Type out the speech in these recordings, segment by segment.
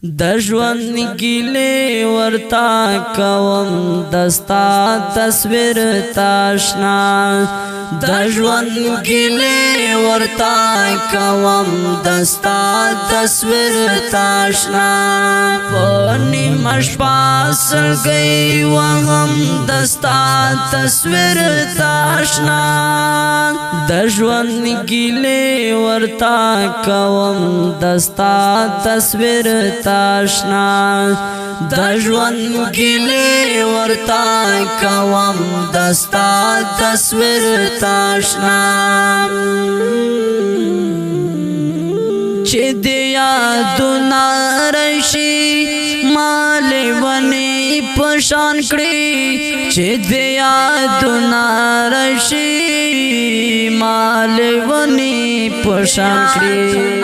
د ژوند ګیلې ورتا کوم دستا تصویر تاشنا د ژوند ګیلې ورتا کوم دستا تصویر تاشنا پونی مشپاس گئی وهم دستا تصویر تاشنا د ژوند ګیلې ورتا کوم دستا تصویر تاشنا د ژوند ګیلې ورتا کوم دستا تصویر تاشنا چې د یادونه راشي مال ونی پشان کړي چې د یادونه راشي مال ونی پشان کړي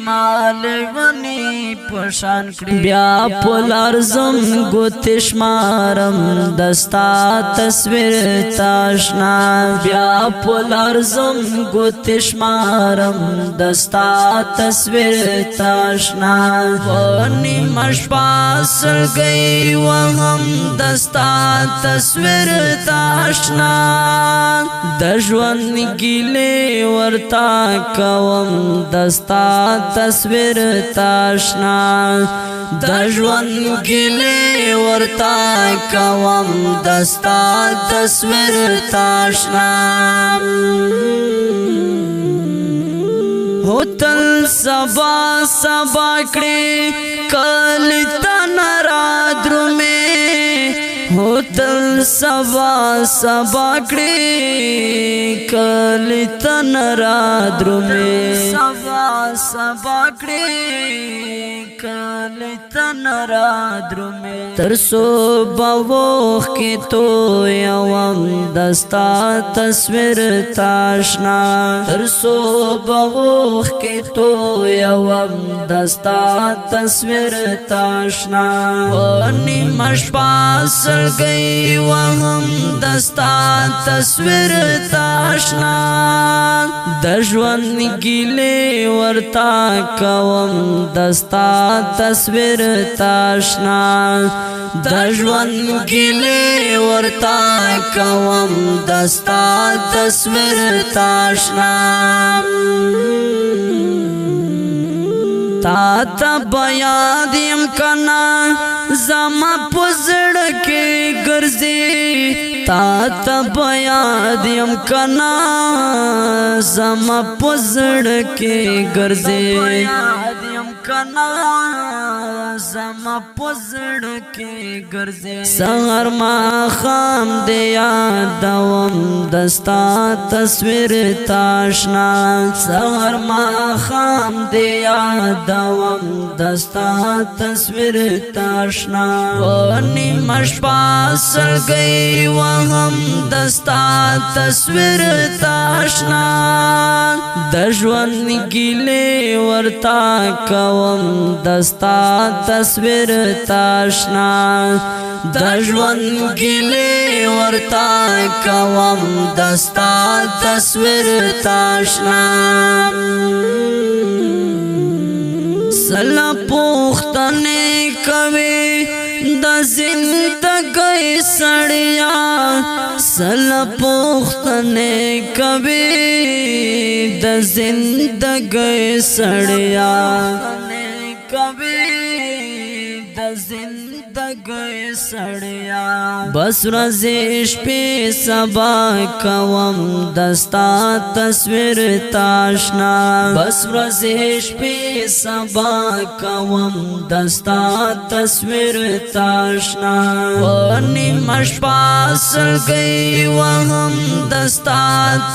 مال ونی پشان کړي بیا پلار زم ګوتش مارم دستا تصویر تاشنا بیا پلار زم ګوتش مارم دستا تصویر تاشنا ونی مشپاس گئی وهم دستا تصویر تاشنا د ژوند ګیلې ورتا کوم دستا تصویر تاشنا د ژوند ګیلې ورتا کوم دستا تصویر تاشنا ہوتل سبا سبا کړي کل تن را درمه ہوتل سبا سبا کړي کل تن را درمه سبا سبا کړي کل تن را درمه ترسو بوخ کې تو یوم دستا تصویر تاشنا ترسو بوخ کې تو یوم دستا تصویر تاشنا ونی مشپاس گئی وهم دستا تصویر تاشنا د ژوند ګیلې ورتا کوم دستا تصویر تاشنا د ژوند ګیلې ورتا کوم دستا تصویر تاشنا تا تا بیا دیم کنا زما پزړ کې ګرځي تا تا بیا دیم کنا زما پزړ کې ګرځي کنا زما پزړ کې ګرځي سحر ما خام دی یادوم دستا تصویر تاشنا سحر ما خام دی یادوم دستا تصویر تاشنا ونی مشپاس گئی وهم دستا تصویر تاشنا د ژوند ګیلې ورتا کوم دستا تصویر تاشنا د ژوند ګیلې ورتا کوم دستا تصویر تاشنا سلا پوښتنې کوي د زندګۍ سړیا سلا پوښتنې کوي د زندګۍ سړیا د زندګۍ سړیا بس ورځې شپې سبا کوم دستا تصویر تاشنا بس ورځې شپې سبا کوم دستا تصویر تاشنا ونی مشپاس گئی وهم دستا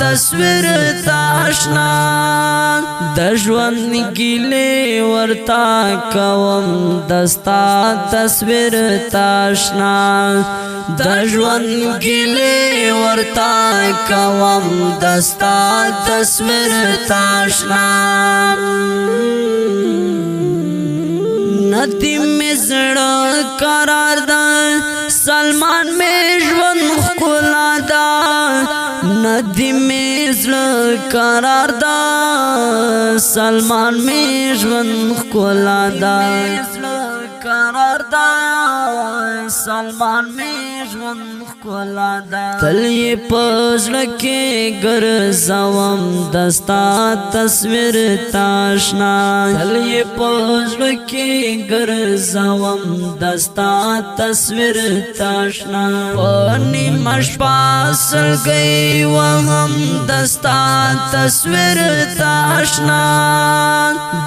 تصویر تاشنا د ژوند ګیلې ورتا کوم دستا تصویر تاشنا د ژوند ګیلې ورتا کوم دستا تصویر تاشنا ندی می زړه قرار ده سلمان می ژوند ښکلا ده ندی می زړه قرار دا سلمان می ژوند ښکلا دا قرار دا سلمان می ژوند ښکلا دا تل یې په زړه کې ګرځوم دستا تصویر تاشنا تل یې په زړه کې ګرځوم دستا تصویر تاشنا پنی مشپا سلګي وهم دستا تصویر تاشنا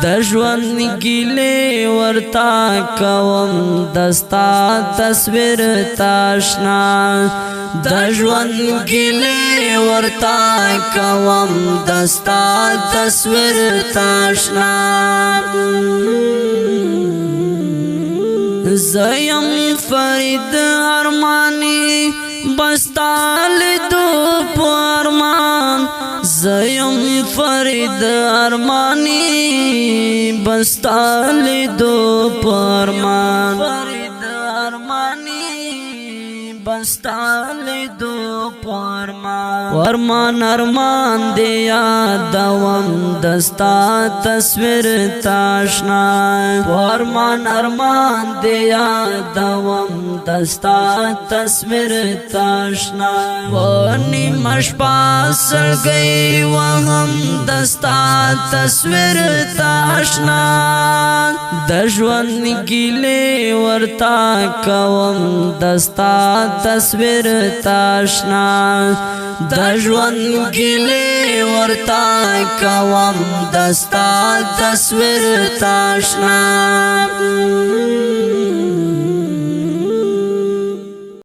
د ژوند ګیلې ورتا کوم دستا تصویر تاشنا د ژوند ګیلې ورتا کوم دستا تصویر تاشنا زیم فرید ارمانی بستال دو پرمان زیم فرید ارمانی بستال دو پرمان فرید ارمانی بستال دو پرمان ورمان ارمان دیا دوم دستا تصویر تاشنا ورمان ارمان دیا دوم دستا تصویر تاشنا ونی مشپا سلګي وهم دستا تصویر تاشنا د ژوند ګیلې ورتا کوم دستا تصویر تاشنا د ژوند ګیلې ورتا کوم دستا تصویر تاشنا